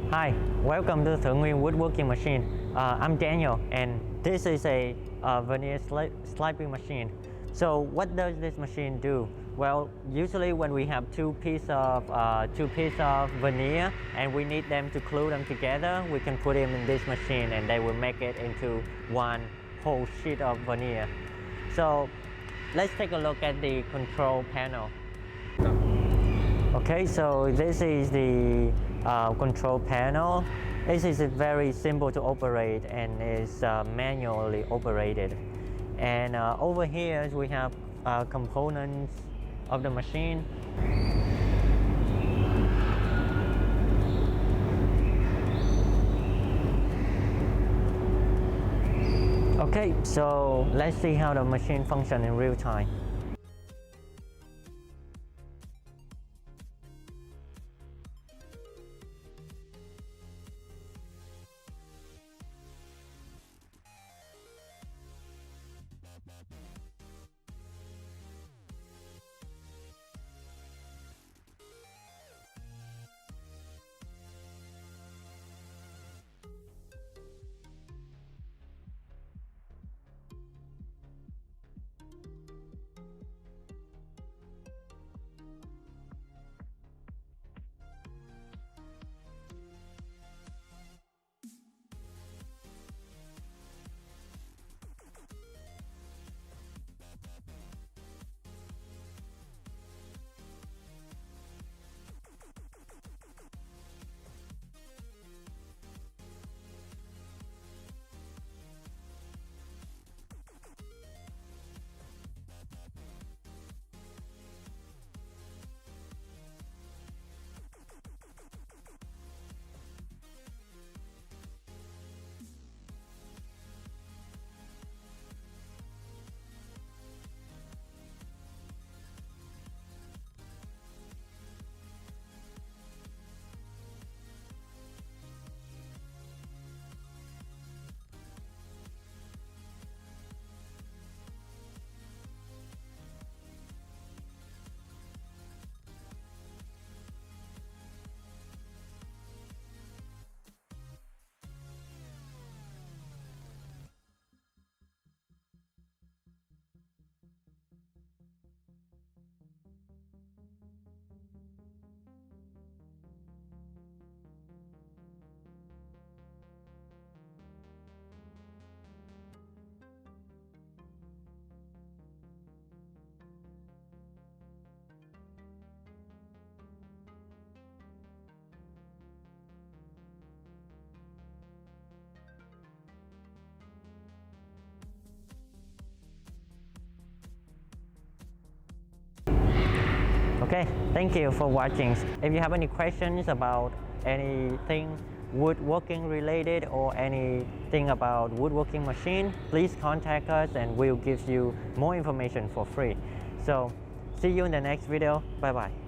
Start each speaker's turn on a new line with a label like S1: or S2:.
S1: Hi, welcome to Thuong Nguyen woodworking machine. I'm Daniel, and this is a veneer sliping machine. So what does this machine do? Well, usually when we have two pieces of veneer and we need them to glue them together, we can put them in this machine and they will make it into one whole sheet of veneer. So let's take a look at the control panel. Okay, so this is the control panel. This is very simple to operate and is manually operated. And over here we have components of the machine. Okay, so let's see how the machine functions in real time. Okay, thank you for watching. If you have any questions about anything woodworking related or anything about woodworking machine, please contact us and we'll give you more information for free. So see you in the next video. Bye bye.